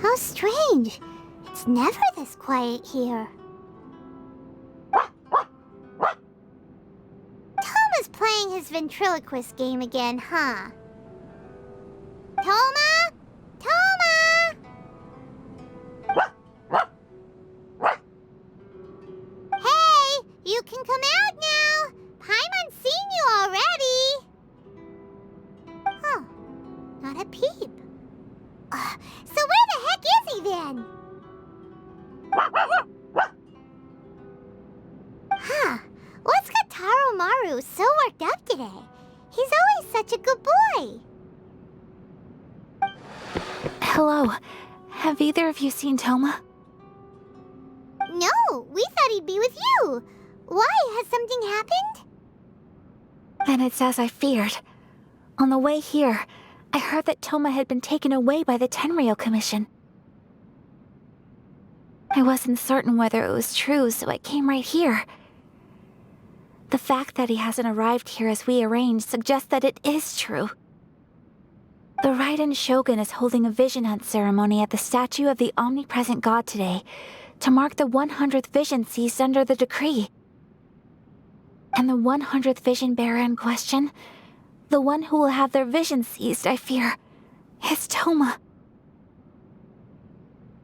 How strange. It's never this quiet here. Thoma's playing his ventriloquist game again, huh? Thoma? Thoma! Hey, you can come out now. Paimon's seen you already. Huh, not a peep. So where the heck is he then? Huh, what's got Taro Maru so worked up today? He's always such a good boy. Hello. Have either of you seen Thoma? No, we thought he'd be with you. Why? Has something happened? Then it's as I feared. On the way here, I heard that Thoma had been taken away by the Tenryou Commission. I wasn't certain whether it was true, so I came right here. The fact that he hasn't arrived here as we arranged suggests that it is true. The Raiden Shogun is holding a vision hunt ceremony at the statue of the omnipresent god today to mark the 100th vision seized under the decree. And the 100th vision bearer in question, the one who will have their vision seized, I fear, is Thoma.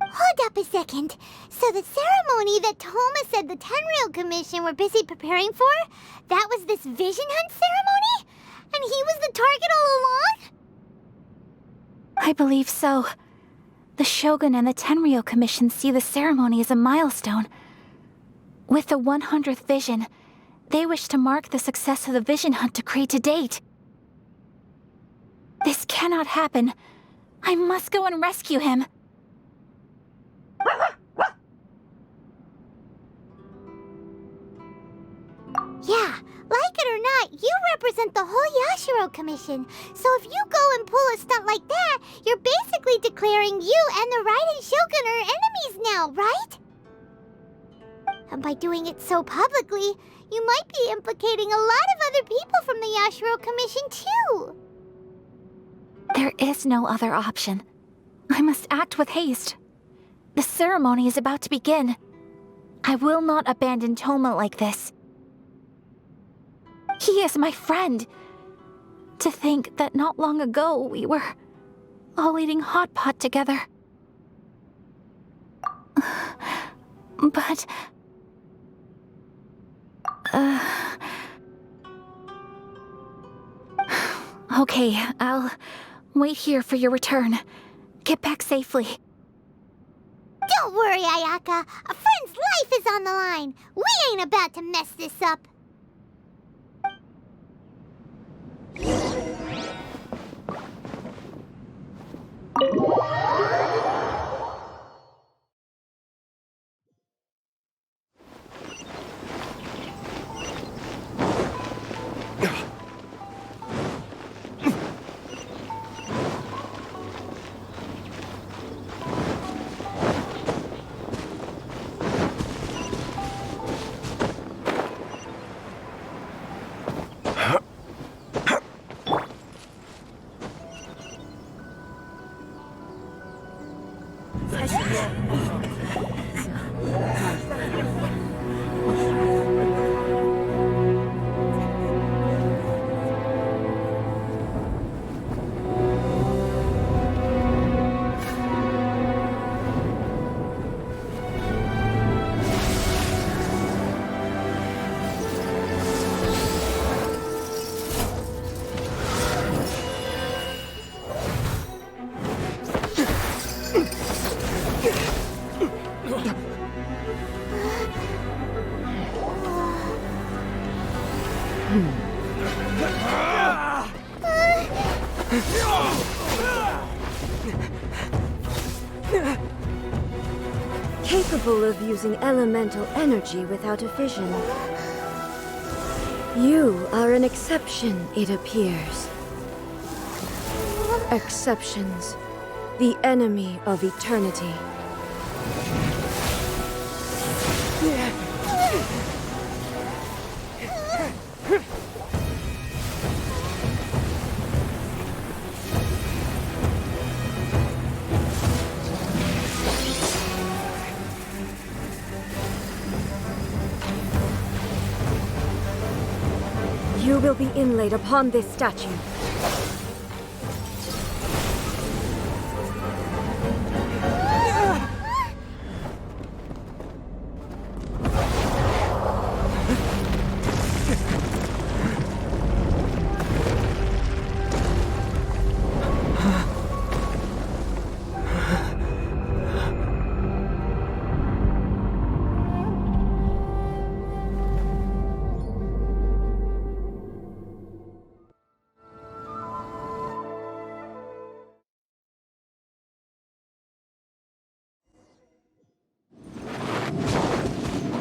Hold up a second. So the ceremony that Thoma said the Tenryou Commission were busy preparing for, that was this vision hunt ceremony? And he was the target all along? I believe so. The Shogun and the Tenryou Commission see the ceremony as a milestone. With the 100th vision, they wish to mark the success of the vision hunt decree to date. This cannot happen. I must go and rescue him. Yeah, like it or not, you represent the whole Yashiro Commission. So if you go and pull a stunt like that, you're basically declaring you and the Raiden Shogun are enemies now, right? And by doing it so publicly, you might be implicating a lot of other people from the Yashiro Commission too. There is no other option. I must act with haste. The ceremony is about to begin. I will not abandon Thoma like this. He is my friend. To think that not long ago we were all eating hot pot together. But... Okay, I'll wait here for your return. Get back safely. Don't worry, Ayaka. A friend's life is on the line. We ain't about to mess this up. Capable of using elemental energy without a fission. You are an exception, it appears. Exceptions. The enemy of eternity. You will be inlaid upon this statue.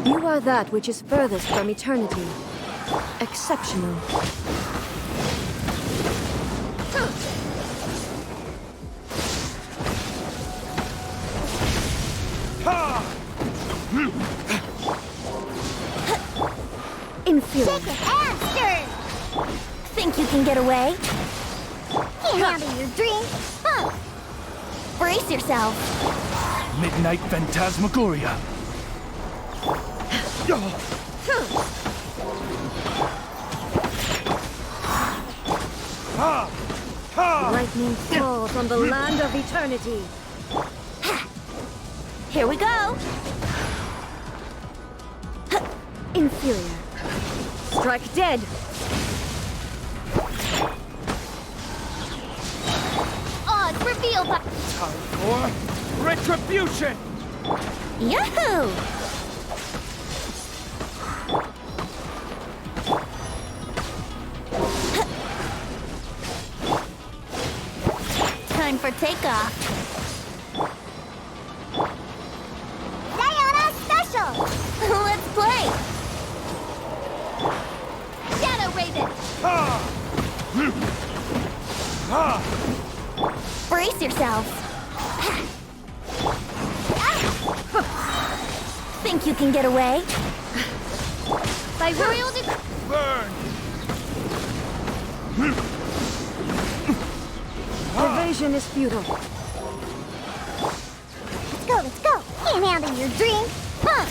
You are that which is furthest from eternity. Exceptional. Inferior. Take a hamster! Think you can get away? Can't handle your drink. Huh. Brace yourself. Midnight Phantasmagoria. Lightning falls on the land of eternity. Here we go. Inferior. Strike dead. Odds revealed by... Time for retribution! Yahoo! Time for takeoff. Sayonara Special! Let's play. Shadow Raven! Brace yourself. Think you can get away? By royal decree... Burn! Evasion is futile. Let's go! Can't handle your drink. Huh.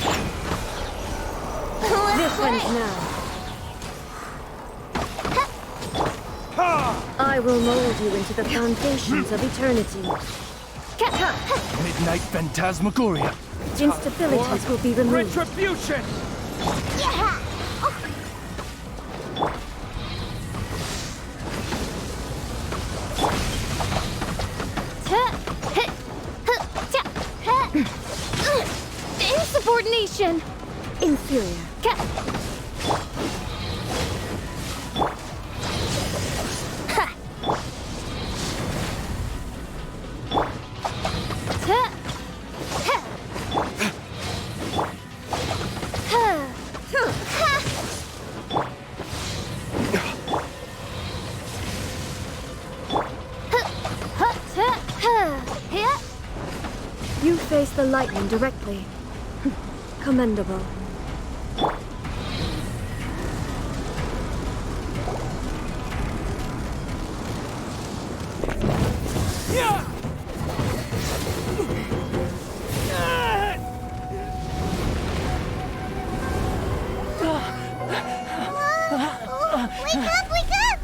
Let's This play. ends now. I will mold you into the foundations of eternity. Midnight Phantasmagoria. Instabilities will be removed. Retribution! Yeah! Insubordination. Inferior. You face the lightning directly. Commendable. Wake up! Wake up!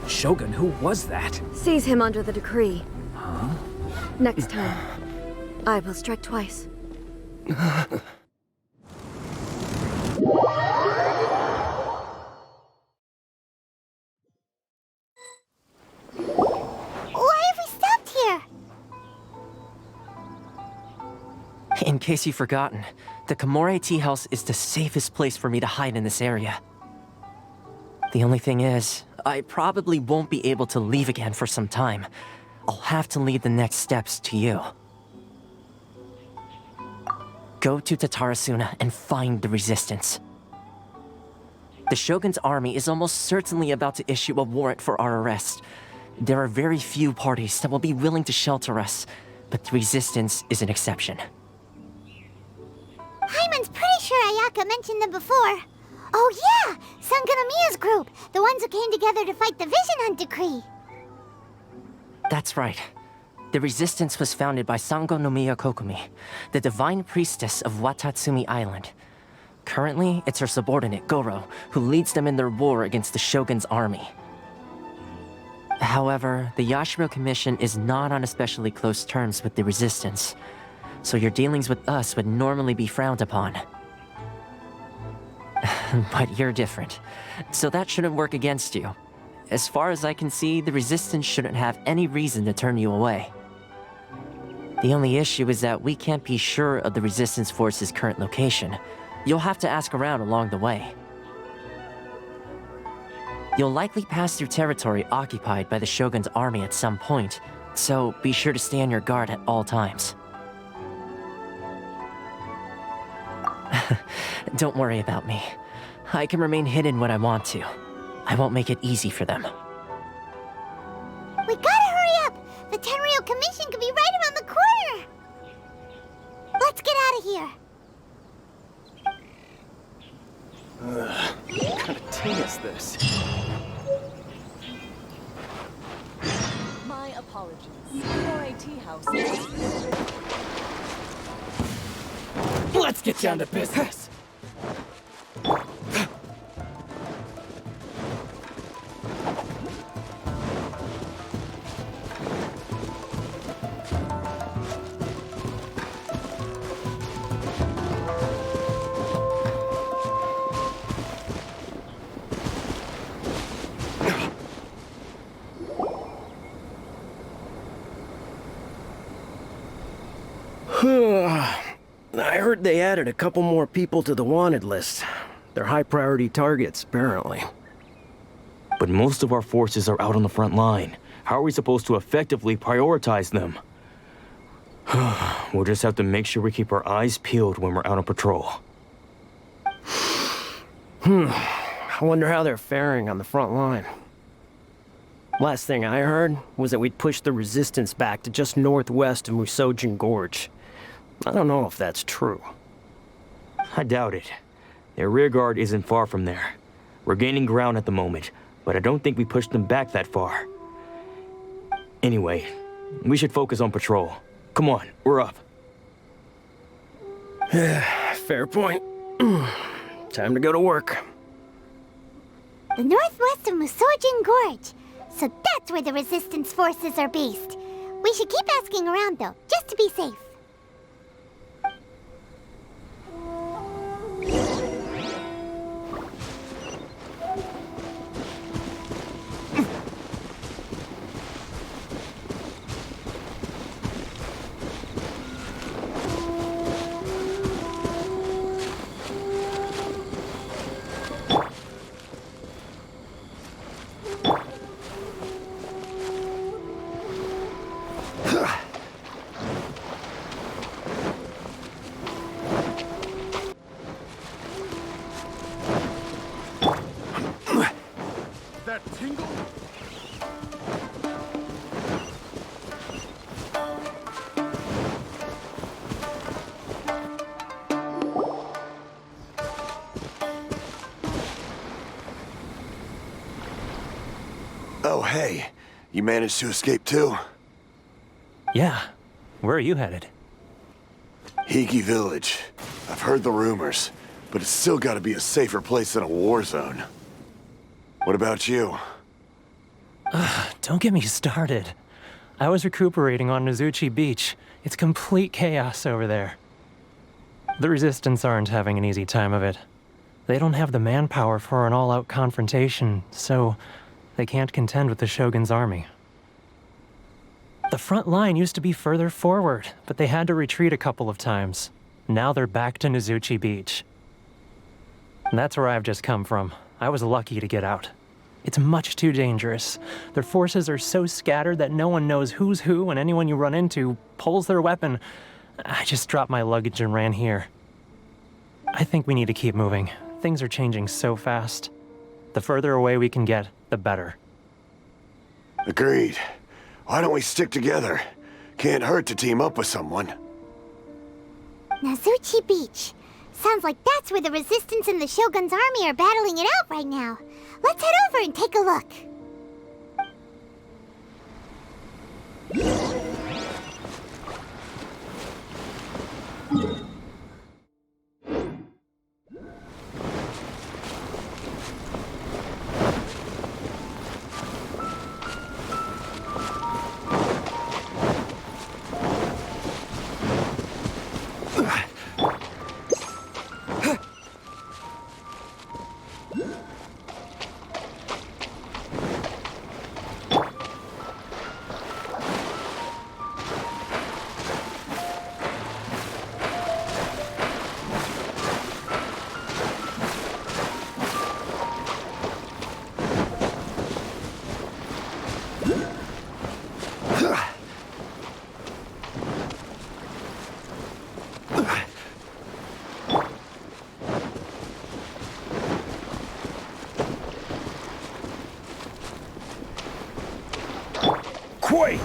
Shogun, who was that? Seize him under the decree. Next time, I will strike twice. Why have we stopped here? In case you've forgotten, the Komore Teahouse is the safest place for me to hide in this area. The only thing is, I probably won't be able to leave again for some time. I'll have to leave the next steps to you. Go to Tatarasuna and find the resistance. The Shogun's army is almost certainly about to issue a warrant for our arrest. There are very few parties that will be willing to shelter us, but the resistance is an exception. Hyman's pretty sure Ayaka mentioned them before. Oh yeah! Sangonomiya's group! The ones who came together to fight the Vision Hunt Decree! That's right. The resistance was founded by Sangonomiya Kokomi, the divine priestess of Watatsumi Island. Currently, it's her subordinate, Goro, who leads them in their war against the Shogun's army. However, the Yashiro Commission is not on especially close terms with the resistance, so your dealings with us would normally be frowned upon. But you're different, so that shouldn't work against you. As far as I can see, the resistance shouldn't have any reason to turn you away. The only issue is that we can't be sure of the resistance force's current location. You'll have to ask around along the way. You'll likely pass through territory occupied by the Shogun's army at some point, so be sure to stay on your guard at all times. Don't worry about me. I can remain hidden when I want to. I won't make it easy for them. We gotta hurry up! The Tenryou Commission could be right around the corner! Let's get out of here! What kind of tea is this? My apologies. Komore Teahouse. Let's get down to business. I heard they added a couple more people to the wanted list. They're high-priority targets, apparently. But most of our forces are out on the front line. How are we supposed to effectively prioritize them? We'll just have to make sure we keep our eyes peeled when we're out on patrol. I wonder how they're faring on the front line. Last thing I heard was that we'd pushed the resistance back to just northwest of Musojin Gorge. I don't know if that's true. I doubt it. Their rearguard isn't far from there. We're gaining ground at the moment, but I don't think we pushed them back that far. Anyway, we should focus on patrol. Come on, we're up. Fair point. Time to go to work. The northwest of Musojin Gorge. So that's where the resistance forces are based. We should keep asking around though, just to be safe. That tingle? Oh, hey. You managed to escape too? Yeah. Where are you headed? Higi Village. I've heard the rumors, but it's still gotta be a safer place than a war zone. What about you? Don't get me started. I was recuperating on Nozuchi Beach. It's complete chaos over there. The Resistance aren't having an easy time of it. They don't have the manpower for an all-out confrontation, so they can't contend with the Shogun's army. The front line used to be further forward, but they had to retreat a couple of times. Now they're back to Nozuchi Beach. That's where I've just come from. I was lucky to get out. It's much too dangerous. Their forces are so scattered that no one knows who's who, and anyone you run into pulls their weapon. I just dropped my luggage and ran here. I think we need to keep moving. Things are changing so fast. The further away we can get, the better. Agreed. Why don't we stick together? Can't hurt to team up with someone. Nozuchi Beach. Sounds like that's where the Resistance and the Shogun's army are battling it out right now. Let's head over and take a look. Quake!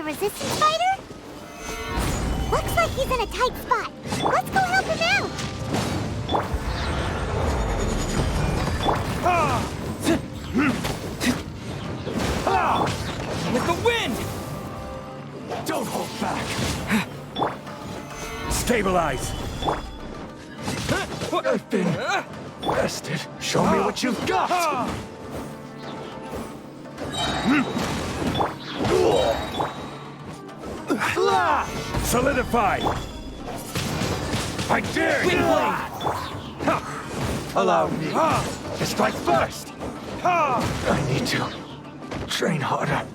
Resistance fighter? Looks like he's in a tight spot. Let's go help him out! With the wind! Don't hold back! Stabilize! I've been bested. Show me what you've got! Solidify! I dare you! Allow me to strike first! I need to train harder.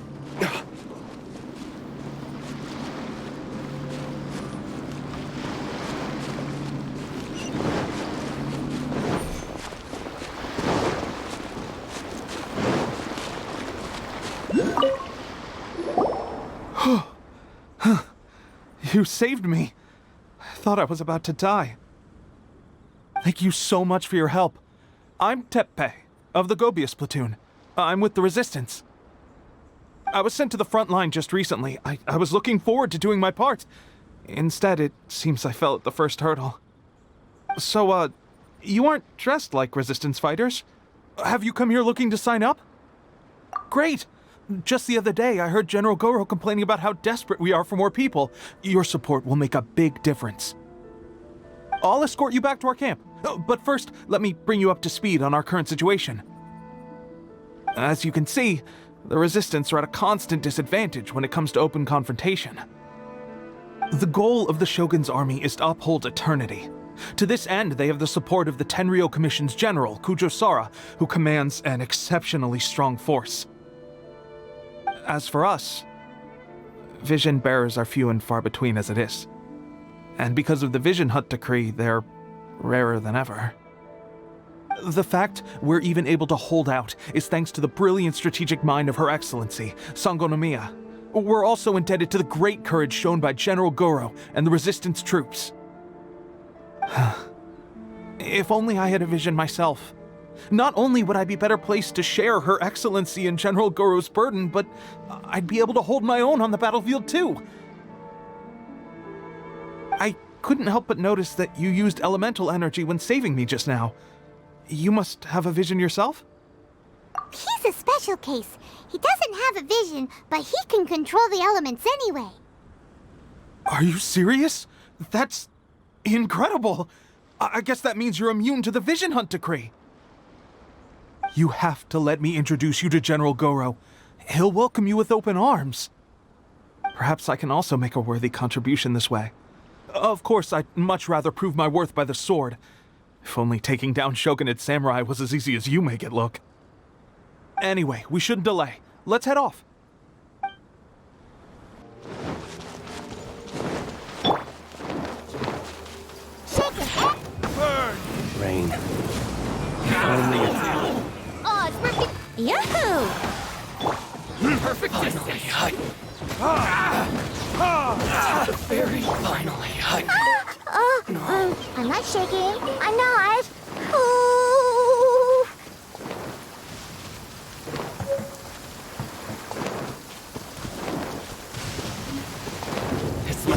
You saved me. I thought I was about to die. Thank you so much for your help. I'm Tepe, of the Gobius platoon. I'm with the Resistance. I was sent to the front line just recently. I was looking forward to doing my part. Instead, it seems I fell at the first hurdle. So, you aren't dressed like Resistance fighters? Have you come here looking to sign up? Great! Just the other day, I heard General Goro complaining about how desperate we are for more people. Your support will make a big difference. I'll escort you back to our camp. But first, let me bring you up to speed on our current situation. As you can see, the Resistance are at a constant disadvantage when it comes to open confrontation. The goal of the Shogun's army is to uphold eternity. To this end, they have the support of the Tenryou Commission's general, Kujosara, who commands an exceptionally strong force. As for us, vision bearers are few and far between as it is. And because of the Vision Hut decree, they're rarer than ever. The fact we're even able to hold out is thanks to the brilliant strategic mind of Her Excellency, Sangonomiya. We're also indebted to the great courage shown by General Goro and the Resistance troops. If only I had a vision myself. Not only would I be better placed to share Her Excellency and General Goro's burden, but I'd be able to hold my own on the battlefield too. I couldn't help but notice that you used elemental energy when saving me just now. You must have a vision yourself? He's a special case. He doesn't have a vision, but he can control the elements anyway. Are you serious? That's incredible. I guess that means you're immune to the Vision Hunt decree. You have to let me introduce you to General Goro. He'll welcome you with open arms. Perhaps I can also make a worthy contribution this way. Of course, I'd much rather prove my worth by the sword. If only taking down Shogunate samurai was as easy as you make it look. Anyway, we shouldn't delay. Let's head off. Shake it! Burn! Rain. Finally. Oh, it's perfect! Yahoo! Perfect finally, the fairy finally, I'm not shaking. I'm not. Ooh.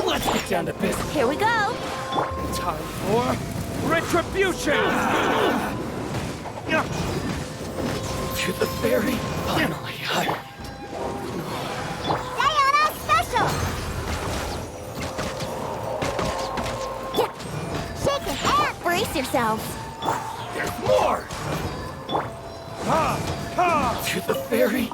Let's get down to business. Here we go. Time for retribution! To the fairy finally, Diana special! Yeah. Shake it and Brace yourselves. There's more! To the fairy.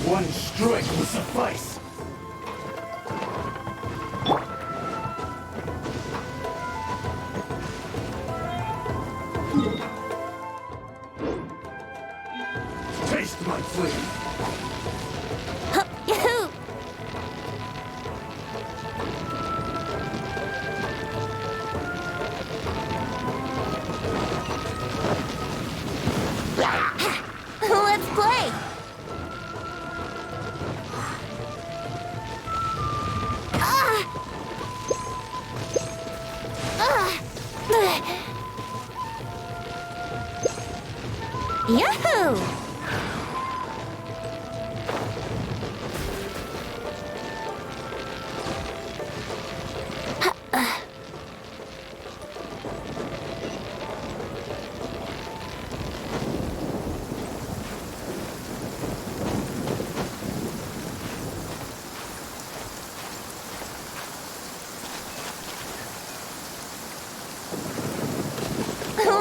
One strike will suffice. Taste my flame.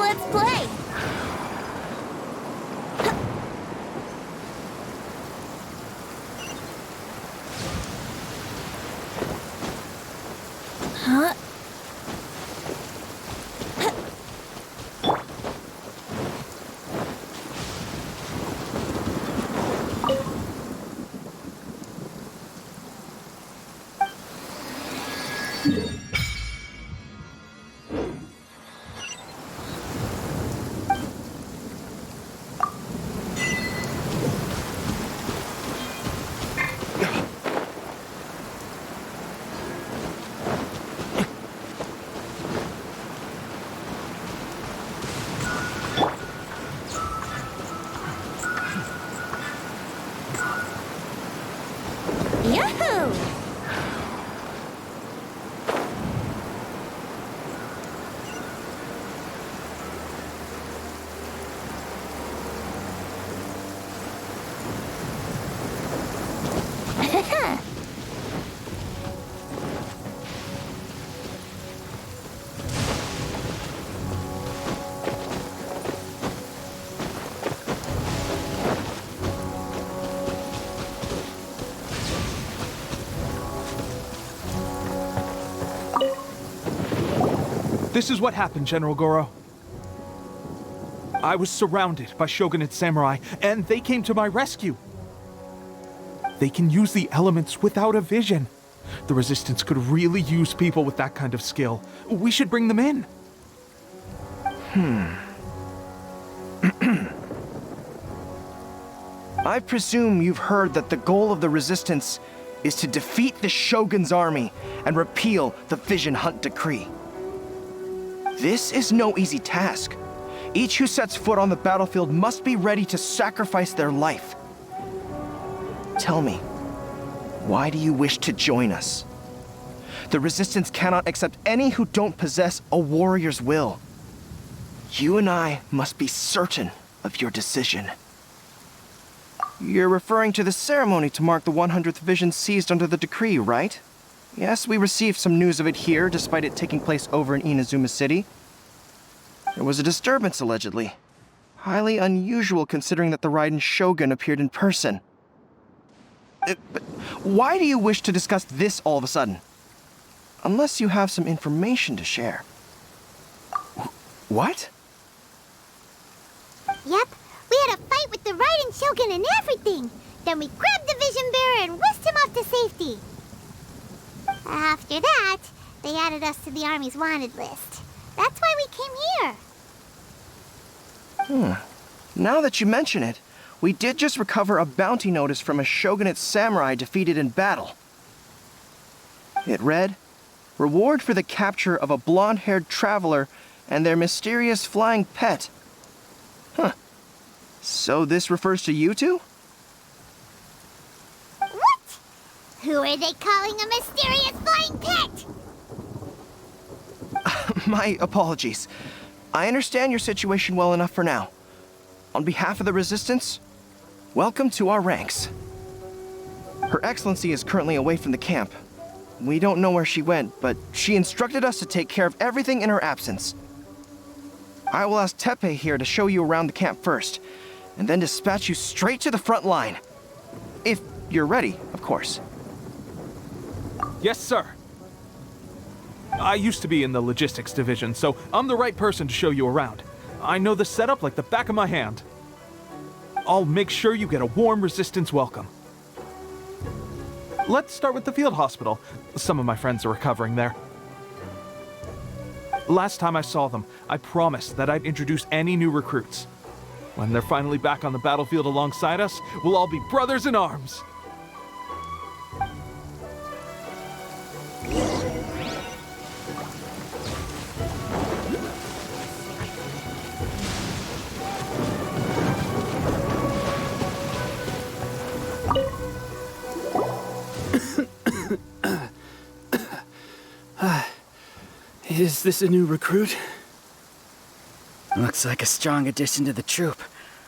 Let's play! Huh? Yahoo! This is what happened, General Goro. I was surrounded by Shogunate samurai, and they came to my rescue. They can use the elements without a vision. The Resistance could really use people with that kind of skill. We should bring them in. I presume you've heard that the goal of the Resistance is to defeat the Shogun's army and repeal the Vision Hunt Decree. This is no easy task. Each who sets foot on the battlefield must be ready to sacrifice their life. Tell me, why do you wish to join us? The Resistance cannot accept any who don't possess a warrior's will. You and I must be certain of your decision. You're referring to the ceremony to mark the 100th vision seized under the decree, right? Yes, we received some news of it here, despite it taking place over in Inazuma City. There was a disturbance, allegedly. Highly unusual considering that the Raiden Shogun appeared in person. But why do you wish to discuss this all of a sudden? Unless you have some information to share. What? Yep, we had a fight with the Raiden Shogun and everything. Then we grabbed the Vision Bearer and whisked him off to safety. After that, they added us to the Army's wanted list. That's why we came here. Now that you mention it, we did just recover a bounty notice from a Shogunate samurai defeated in battle. It read, "Reward for the capture of a blonde-haired traveler and their mysterious flying pet." Huh. So this refers to you two? What? Who are they calling a mysterious flying pet? My apologies. I understand your situation well enough for now. On behalf of the Resistance, welcome to our ranks. Her Excellency is currently away from the camp. We don't know where she went, but she instructed us to take care of everything in her absence. I will ask Tepe here to show you around the camp first, and then dispatch you straight to the front line. If you're ready, of course. Yes, sir. I used to be in the logistics division, so I'm the right person to show you around. I know the setup like the back of my hand. I'll make sure you get a warm Resistance welcome. Let's start with the field hospital. Some of my friends are recovering there. Last time I saw them, I promised that I'd introduce any new recruits. When they're finally back on the battlefield alongside us, we'll all be brothers in arms. Is this a new recruit? Looks like a strong addition to the troop.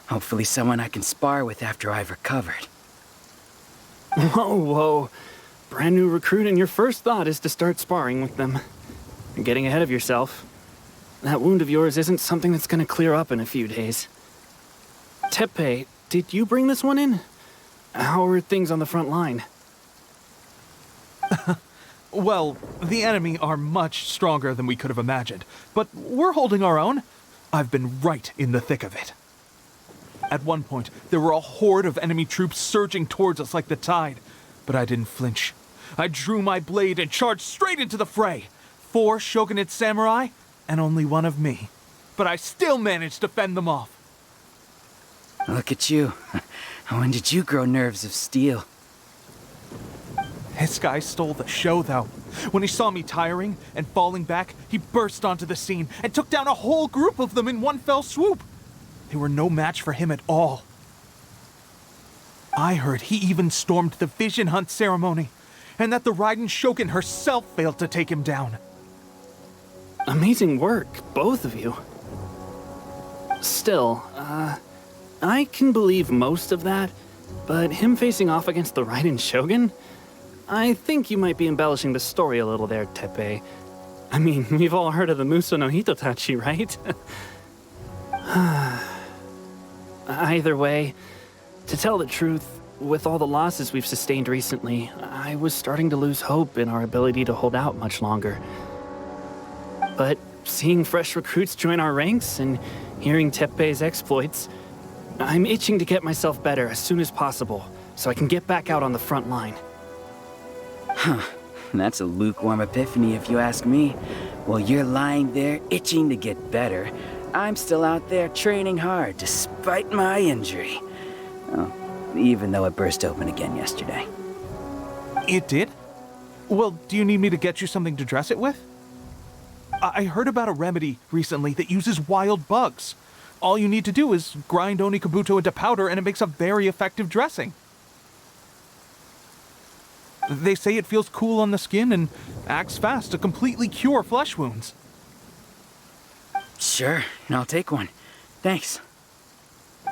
Hopefully someone I can spar with after I've recovered. Whoa, whoa. Brand new recruit and your first thought is to start sparring with them. You're getting ahead of yourself. that wound of yours isn't something that's gonna clear up in a few days. Tepe, did you bring this one in? How are things on the front line? Well, the enemy are much stronger than we could have imagined, but we're holding our own. I've been right in the thick of it. At one point, there were a horde of enemy troops surging towards us like the tide, but I didn't flinch. I drew my blade and charged straight into the fray. 4 shogunate samurai, and only 1 of me. But I still managed to fend them off. Look at you. When did you grow nerves of steel? This guy stole the show, though. When he saw me tiring and falling back, he burst onto the scene and took down a whole group of them in one fell swoop. They were no match for him at all. I heard he even stormed the vision hunt ceremony, and that the Raiden Shogun herself failed to take him down. Amazing work, both of you. Still, I can believe most of that, but him facing off against the Raiden Shogun? I think you might be embellishing the story a little there, Tepe. I mean, we've all heard of the Muso no Hitotachi, right? Either way, to tell the truth, with all the losses we've sustained recently, I was starting to lose hope in our ability to hold out much longer. But seeing fresh recruits join our ranks and hearing Tepe's exploits, I'm itching to get myself better as soon as possible, so I can get back out on the front line. Huh. That's a lukewarm epiphany if you ask me. While you're lying there itching to get better, I'm still out there training hard despite my injury. Oh, even though it burst open again yesterday. It did? Well, do you need me to get you something to dress it with? I heard about a remedy recently that uses wild bugs. All you need to do is grind Onikabuto into powder and it makes a very effective dressing. They say it feels cool on the skin and acts fast to completely cure flesh wounds. Sure, I'll take one. Thanks.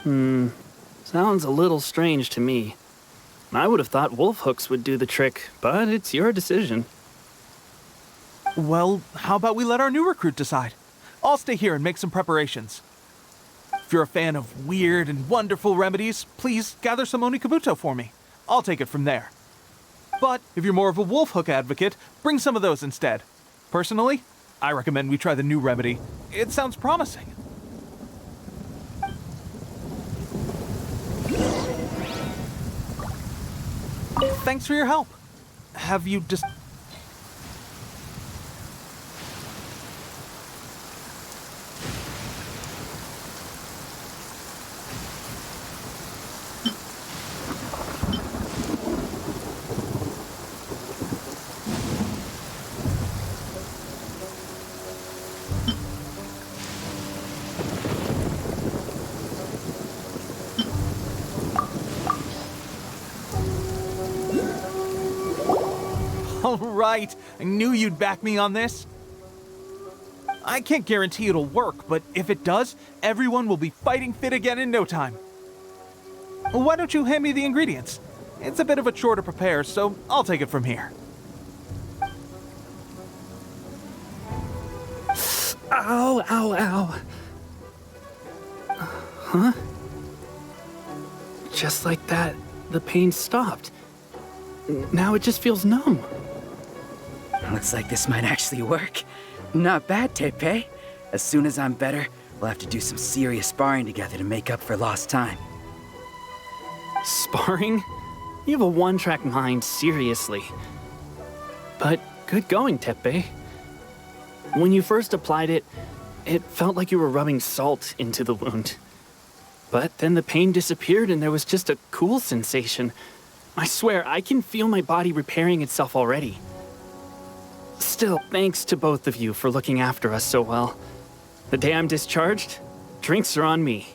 Sounds a little strange to me. I would have thought wolf hooks would do the trick, but it's your decision. Well, how about we let our new recruit decide? I'll stay here and make some preparations. If you're a fan of weird and wonderful remedies, please gather some Onikabuto for me. I'll take it from there. But if you're more of a wolf hook advocate, bring some of those instead. Personally, I recommend we try the new remedy. It sounds promising. Thanks for your help. Have you just... All right, I knew you'd back me on this. I can't guarantee it'll work, but if it does, everyone will be fighting fit again in no time. Why don't you hand me the ingredients? It's a bit of a chore to prepare, so I'll take it from here. Ow, ow, ow. Huh? Just like that, the pain stopped. Now it just feels numb. Looks like this might actually work. Not bad, Tepe. As soon as I'm better, we'll have to do some serious sparring together to make up for lost time. Sparring? You have a one-track mind, seriously. But good going, Tepe. When you first applied it, it felt like you were rubbing salt into the wound. But then the pain disappeared and there was just a cool sensation. I swear, I can feel my body repairing itself already. Still, thanks to both of you for looking after us so well. The day I'm discharged, drinks are on me.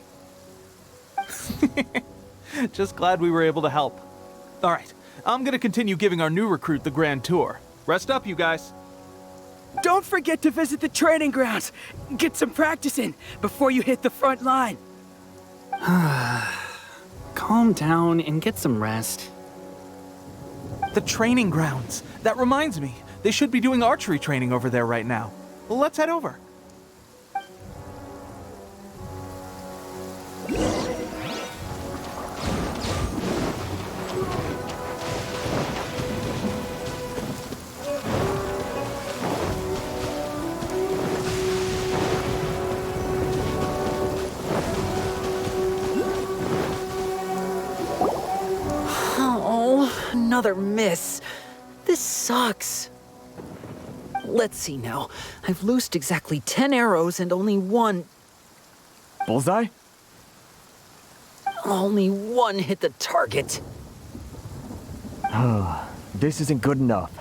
Just glad we were able to help. All right, I'm gonna continue giving our new recruit the grand tour. Rest up, you guys. Don't forget to visit the training grounds. Get some practice in before you hit the front line. Calm down and get some rest. The training grounds. That reminds me, they should be doing archery training over there right now. Let's head over. another miss. This sucks. Let's see now. I've loosed exactly 10 arrows and only one... Bullseye? Only one hit the target. This isn't good enough.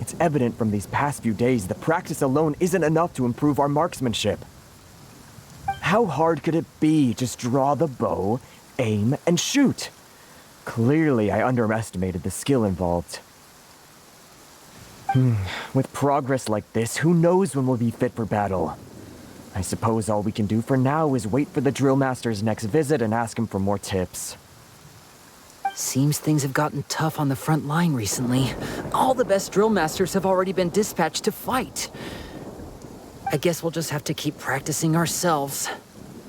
It's evident from these past few days that practice alone isn't enough to improve our marksmanship. How hard could it be? Just draw the bow, aim, and shoot. Clearly, I underestimated the skill involved. With progress like this, who knows when we'll be fit for battle? I suppose all we can do for now is wait for the drill master's next visit and ask him for more tips. Seems things have gotten tough on the front line recently. All the best drill masters have already been dispatched to fight. I guess we'll just have to keep practicing ourselves.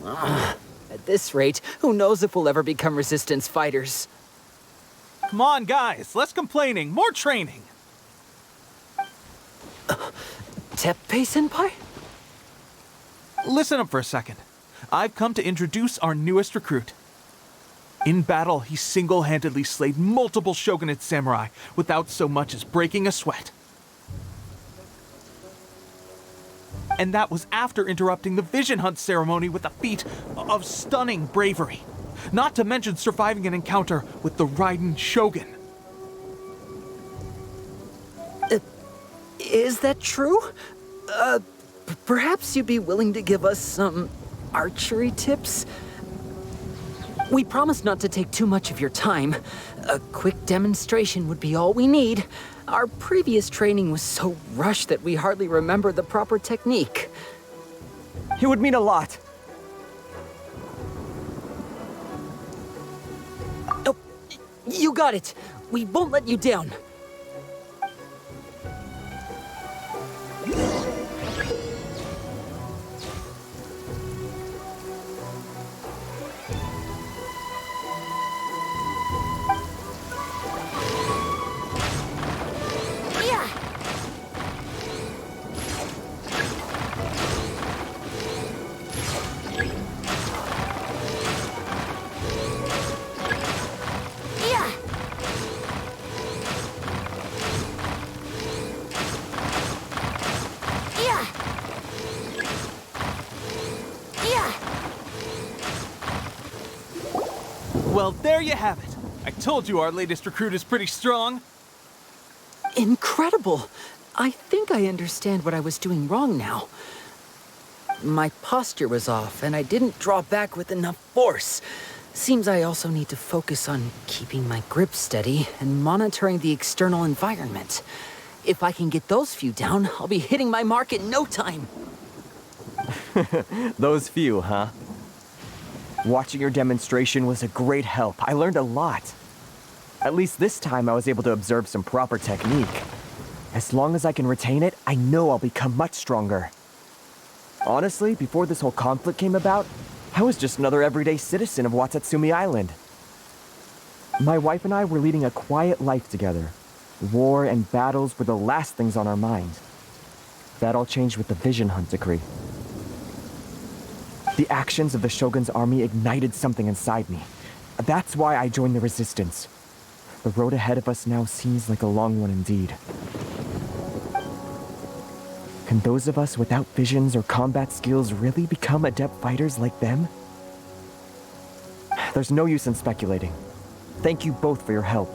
At this rate, who knows if we'll ever become resistance fighters. Come on, guys, less complaining, more training. Tepe-senpai? Listen up for a second. I've come to introduce our newest recruit. In battle, he single-handedly slayed multiple shogunate samurai without so much as breaking a sweat. And that was after interrupting the vision hunt ceremony with a feat of stunning bravery. Not to mention surviving an encounter with the Raiden Shogun. Is that true? Perhaps you'd be willing to give us some archery tips? We promise not to take too much of your time. A quick demonstration would be all we need. Our previous training was so rushed that we hardly remember the proper technique. It would mean a lot. Oh, you got it. We won't let you down. Well, there you have it. I told you our latest recruit is pretty strong. Incredible! I think I understand what I was doing wrong now. My posture was off, and I didn't draw back with enough force. Seems I also need to focus on keeping my grip steady and monitoring the external environment. If I can get those few down, I'll be hitting my mark in no time. Those few, huh? Watching your demonstration was a great help. I learned a lot. At least this time I was able to observe some proper technique. As long as I can retain it, I know I'll become much stronger. Honestly, before this whole conflict came about, I was just another everyday citizen of Watatsumi Island. My wife and I were leading a quiet life together. War and battles were the last things on our mind. That all changed with the vision hunt decree. The actions of the Shogun's army ignited something inside me. That's why I joined the resistance. The road ahead of us now seems like a long one indeed. Can those of us without visions or combat skills really become adept fighters like them? There's no use in speculating. Thank you both for your help.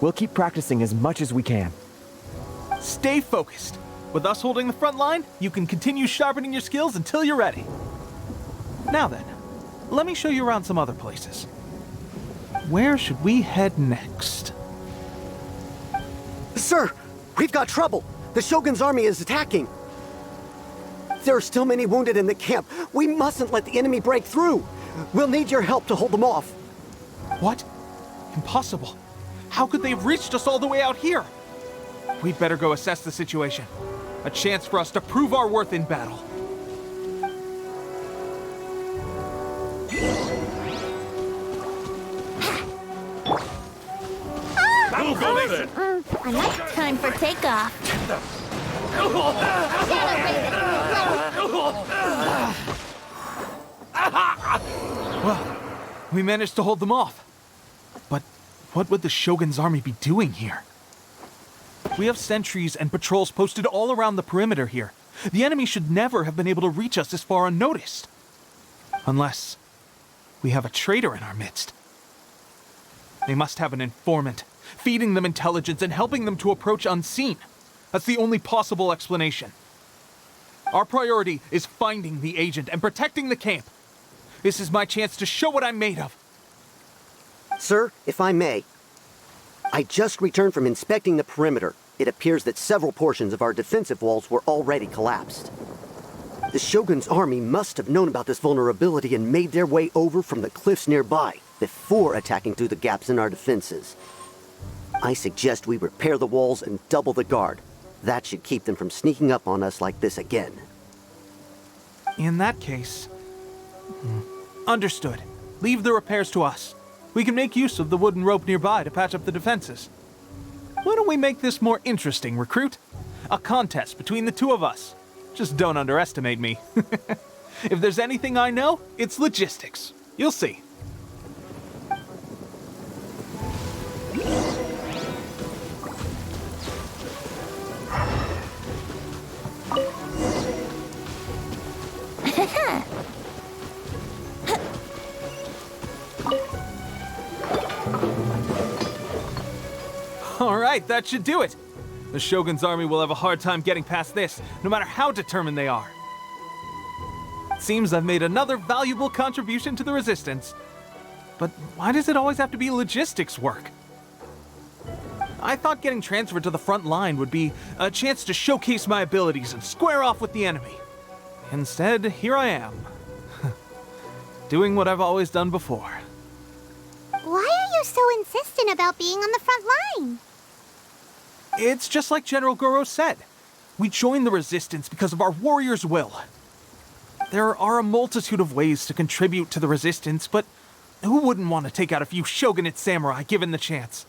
We'll keep practicing as much as we can. Stay focused. With us holding the front line, you can continue sharpening your skills until you're ready. Now then, let me show you around some other places. Where should we head next? Sir, we've got trouble. The Shogun's army is attacking. There are still many wounded in the camp. We mustn't let the enemy break through. We'll need your help to hold them off. What? Impossible. How could they have reached us all the way out here? We'd better go assess the situation. A chance for us to prove our worth in battle. I like time for takeoff. Well, we managed to hold them off. But What would the Shogun's army be doing here? We have sentries and patrols posted all around the perimeter here. The enemy should never have been able to reach us this far unnoticed. Unless we have a traitor in our midst. They must have an informant, feeding them intelligence and helping them to approach unseen. That's the only possible explanation. Our priority is finding the agent and protecting the camp. This is my chance to show what I'm made of. Sir, if I may, I just returned from inspecting the perimeter. It appears that several portions of our defensive walls were already collapsed. The Shogun's army must have known about this vulnerability and made their way over from the cliffs nearby before attacking through the gaps in our defenses. I suggest we repair the walls and double the guard. That should keep them from sneaking up on us like this again. In that case... Understood. Leave the repairs to us. We can make use of the wooden rope nearby to patch up the defenses. Why don't we make this more interesting, recruit? A contest between the two of us. Just don't underestimate me. If there's anything I know, it's logistics. You'll see. All right, that should do it. The Shogun's army will have a hard time getting past this, no matter how determined they are. Seems I've made another valuable contribution to the Resistance. But why does it always have to be logistics work? I thought getting transferred to the front line would be a chance to showcase my abilities and square off with the enemy. Instead, here I am. Doing what I've always done before. Why are you so insistent about being on the front line? It's just like General Goro said. We joined the Resistance because of our warrior's will. There are a multitude of ways to contribute to the Resistance, but who wouldn't want to take out a few shogunate samurai given the chance?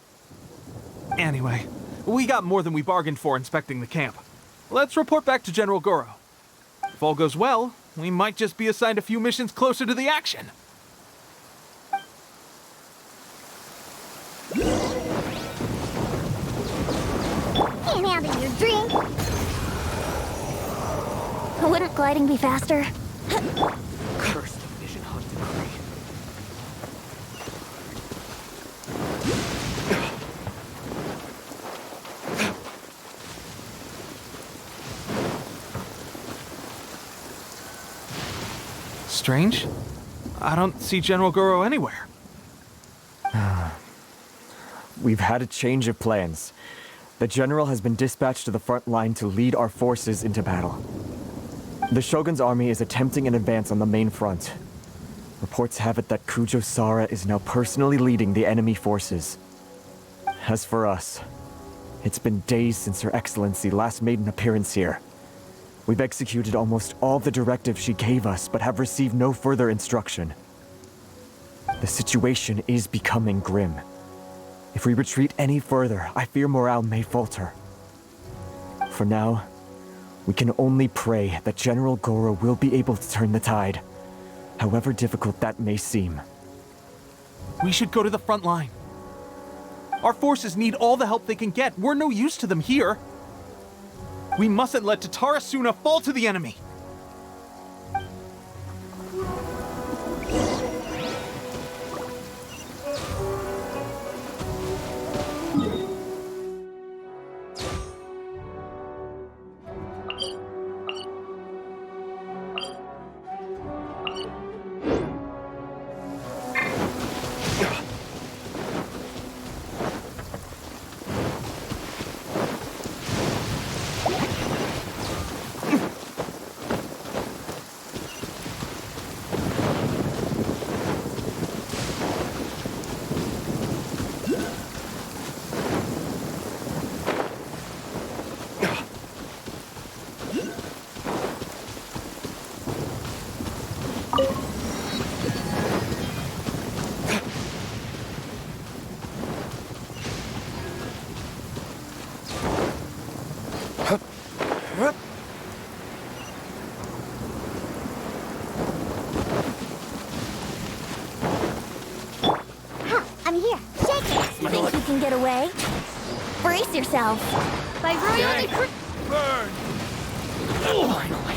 Anyway, we got more than we bargained for inspecting the camp. Let's report back to General Goro. If all goes well, we might just be assigned a few missions closer to the action. Can't have your drink. Wouldn't gliding be faster? Curse the Vision Hunt decree. Strange. I don't see General Goro anywhere. We've had a change of plans. The General has been dispatched to the front line to lead our forces into battle. The Shogun's army is attempting an advance on the main front. Reports have it that Kujo Sara is now personally leading the enemy forces. As for us, it's been days since Her Excellency last made an appearance here. We've executed almost all the directives she gave us, but have received no further instruction. The situation is becoming grim. If we retreat any further, I fear morale may falter. For now, we can only pray that General Goro will be able to turn the tide, however difficult that may seem. We should go to the front line. Our forces need all the help they can get. We're no use to them here. We mustn't let Tatarasuna fall to the enemy. I'm here. Shake it. get away. Brace yourself. By royalty Burn! Finally,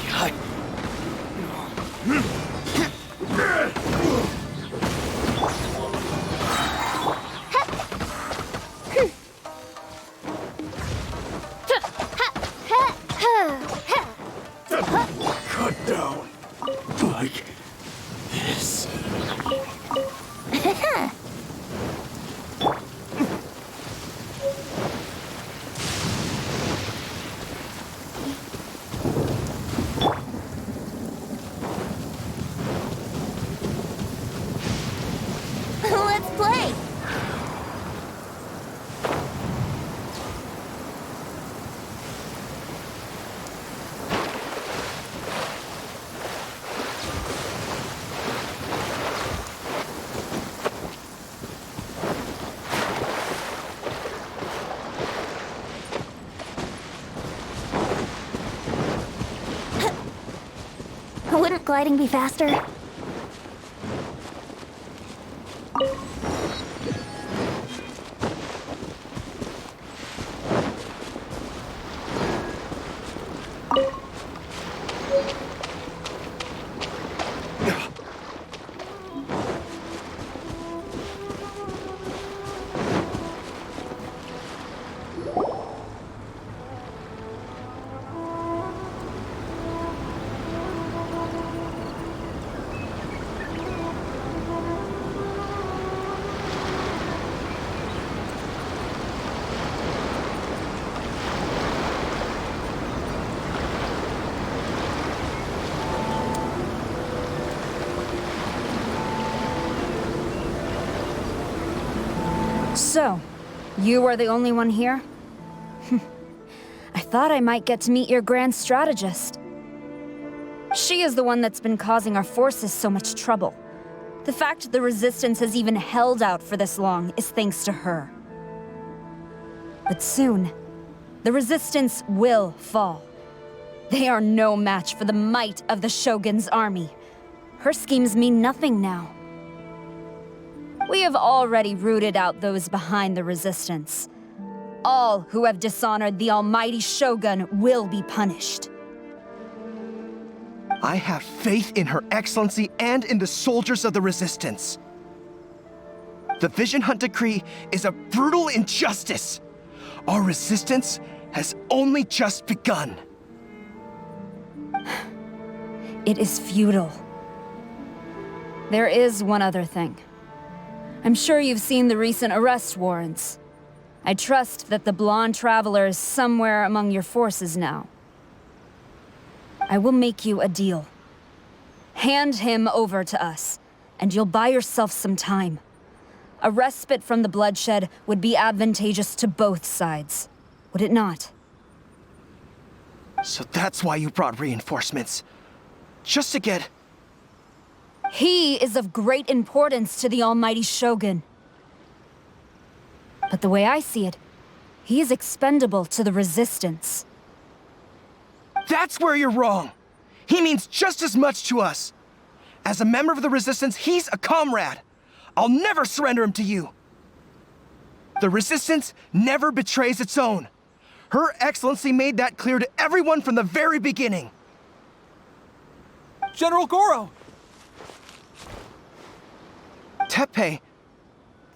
cut down like this. Let's play. Wouldn't gliding be faster? So, you are the only one here? I thought I might get to meet your grand strategist. She is the one that's been causing our forces so much trouble. The fact the Resistance has even held out for this long is thanks to her. But soon, the Resistance will fall. They are no match for the might of the Shogun's army. Her schemes mean nothing now. We have already rooted out those behind the Resistance. All who have dishonored the almighty Shogun will be punished. I have faith in Her Excellency and in the soldiers of the Resistance. The Vision Hunt Decree is a brutal injustice. Our resistance has only just begun. It is futile. There is one other thing. I'm sure you've seen the recent arrest warrants. I trust that the blonde traveler is somewhere among your forces now. I will make you a deal. Hand him over to us, and you'll buy yourself some time. A respite from the bloodshed would be advantageous to both sides, would it not? So that's why you brought reinforcements. Just to get... He is of great importance to the almighty Shogun. But the way I see it, he is expendable to the Resistance. That's where you're wrong. He means just as much to us. As a member of the Resistance, he's a comrade. I'll never surrender him to you. The Resistance never betrays its own. Her Excellency made that clear to everyone from the very beginning. General Goro! Tepe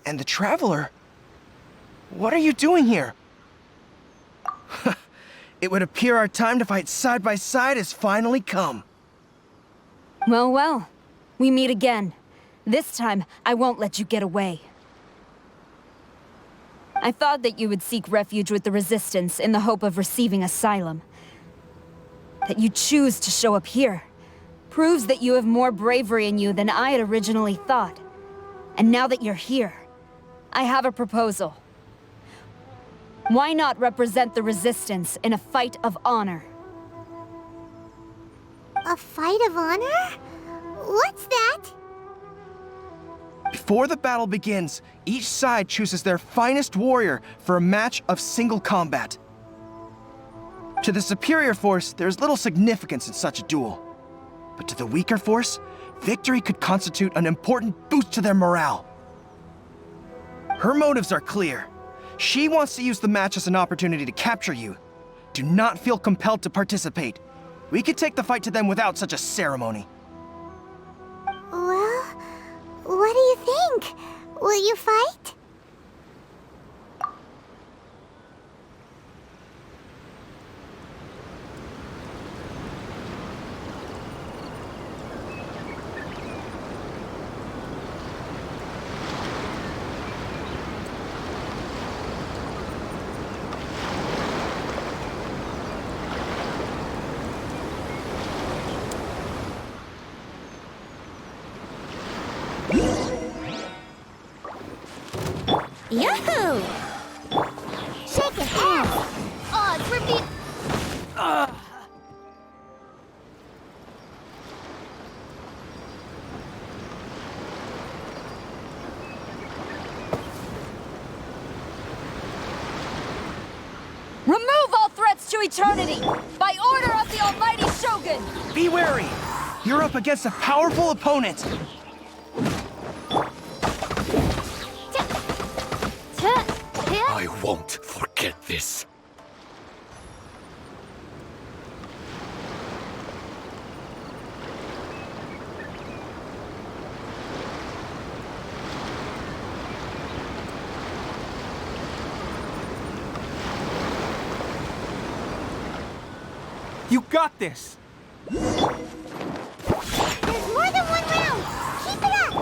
and the Traveler. What are you doing here? It would appear our time to fight side by side has finally come. Well, well. We meet again. This time, I won't let you get away. I thought that you would seek refuge with the Resistance in the hope of receiving asylum. That you choose to show up here proves that you have more bravery in you than I had originally thought. And now that you're here, I have a proposal. Why not represent the Resistance in a fight of honor? A fight of honor? What's that? Before the battle begins, each side chooses their finest warrior for a match of single combat. To the superior force, there's little significance in such a duel. But to the weaker force, victory could constitute an important boost to their morale. Her motives are clear. She wants to use the match as an opportunity to capture you. Do not feel compelled to participate. We could take the fight to them without such a ceremony. Well, what do you think? Will you fight? Yahoo! Shake his ass! Oh, it's repeat. Remove all threats to eternity! By order of the Almighty Shogun! Be wary! You're up against a powerful opponent! I won't forget this. You got this! There's more than one round! Keep it up!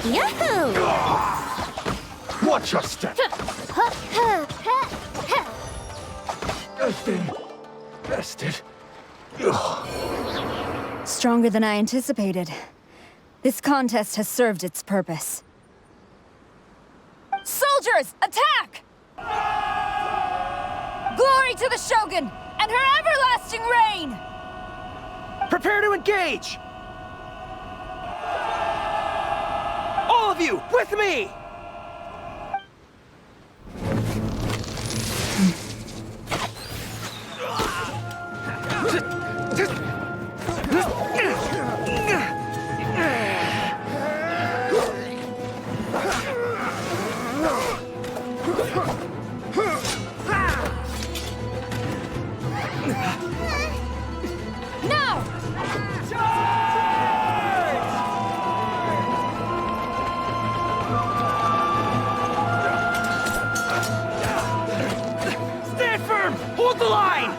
Yahoo! Watch your step! I've been bested. Stronger than I anticipated. This contest has served its purpose. Soldiers, attack! Glory to the Shogun and her everlasting reign! Prepare to engage! All of you, with me! Hold the line!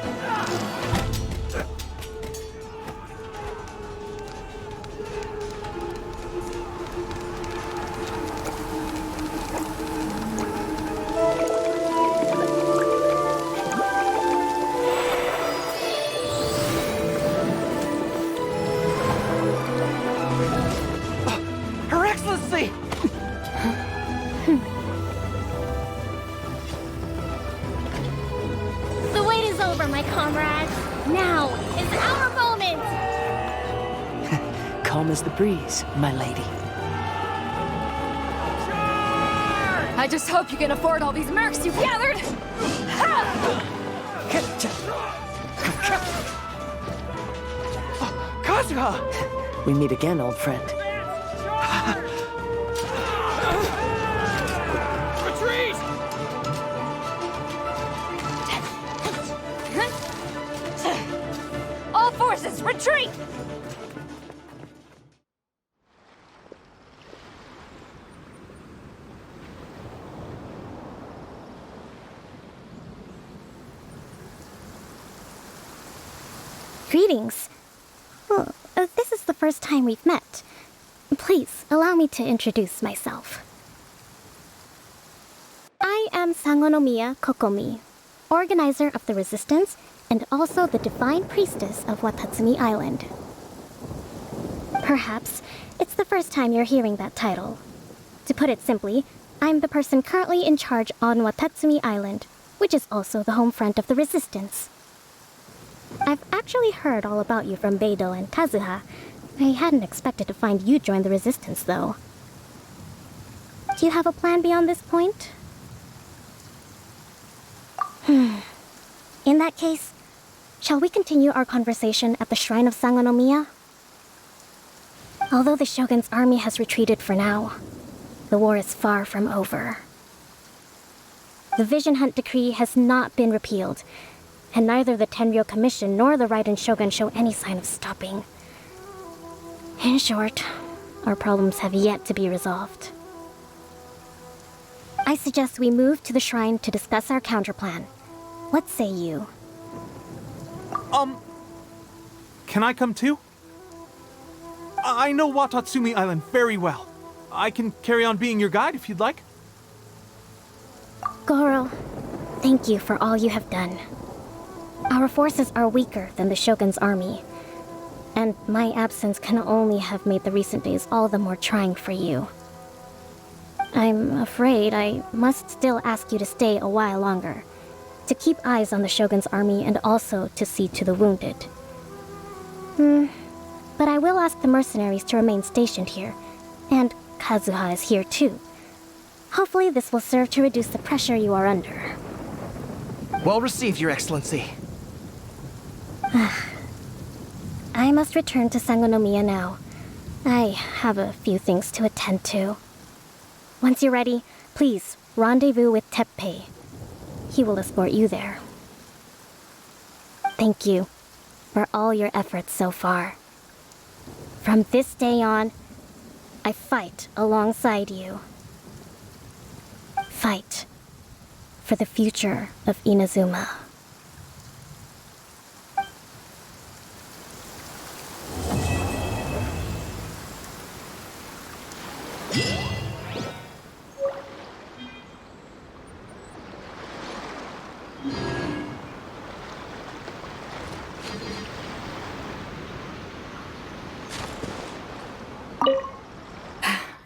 Her Excellency! The wait is over, my comrades. Now is our moment! Calm as the breeze, my lady. I just hope you can afford all these mercs you've gathered! We meet again, old friend. Retreat! All forces, retreat! Greetings. Well, this is the first time we've met. Please, allow me to introduce myself. I am Sangonomiya Kokomi, organizer of the Resistance and also the Divine Priestess of Watatsumi Island. Perhaps it's the first time you're hearing that title. To put it simply, I'm the person currently in charge on Watatsumi Island, which is also the home front of the Resistance. I've actually heard all about you from Beidou and Kazuha. I hadn't expected to find you join the Resistance, though. Do you have a plan beyond this point? In that case, shall we continue our conversation at the Shrine of Sangonomiya? Although the Shogun's army has retreated for now, the war is far from over. The Vision Hunt Decree has not been repealed, and neither the Tenryo Commission nor the Raiden Shogun show any sign of stopping. In short, our problems have yet to be resolved. I suggest we move to the shrine to discuss our counterplan. What say you? Can I come too? I know Watatsumi Island very well. I can carry on being your guide if you'd like. Goro, thank you for all you have done. Our forces are weaker than the Shogun's army, and my absence can only have made the recent days all the more trying for you. I'm afraid I must still ask you to stay a while longer, to keep eyes on the Shogun's army and also to see to the wounded. But I will ask the mercenaries to remain stationed here, and Kazuha is here too. Hopefully this will serve to reduce the pressure you are under. Well received, Your Excellency. I must return to Sangonomiya now. I have a few things to attend to. Once you're ready, please rendezvous with Tepe. He will escort you there. Thank you for all your efforts so far. From this day on, I fight alongside you. Fight for the future of Inazuma.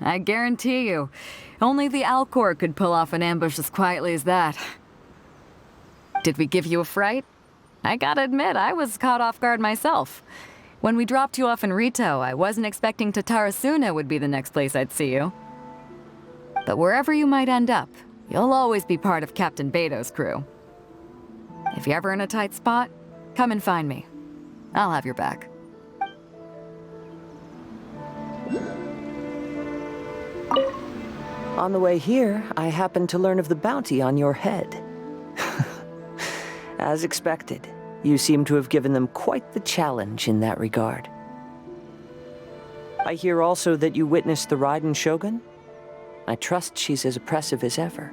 I guarantee you, only the Alcor could pull off an ambush as quietly as that. Did we give you a fright? I gotta admit, I was caught off guard myself. When we dropped you off in Rito, I wasn't expecting Tatarasuna would be the next place I'd see you. But wherever you might end up, you'll always be part of Captain Beto's crew. If you're ever in a tight spot, come and find me. I'll have your back. On the way here, I happened to learn of the bounty on your head. As expected, you seem to have given them quite the challenge in that regard. I hear also that you witnessed the Raiden Shogun. I trust she's as oppressive as ever.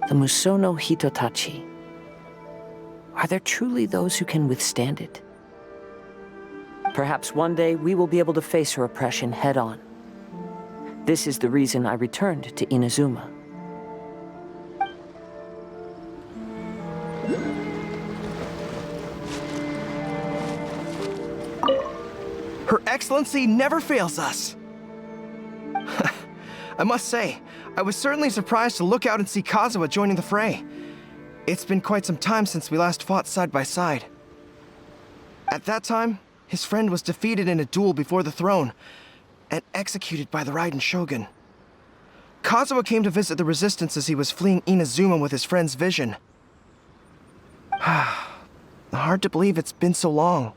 The Musono Hitotachi. Are there truly those who can withstand it? Perhaps one day we will be able to face her oppression head-on. This is the reason I returned to Inazuma. Her Excellency never fails us. I must say, I was certainly surprised to look out and see Kazuha joining the fray. It's been quite some time since we last fought side by side. At that time, his friend was defeated in a duel before the throne, and executed by the Raiden Shogun. Kazuha came to visit the Resistance as he was fleeing Inazuma with his friend's vision. Hard to believe it's been so long.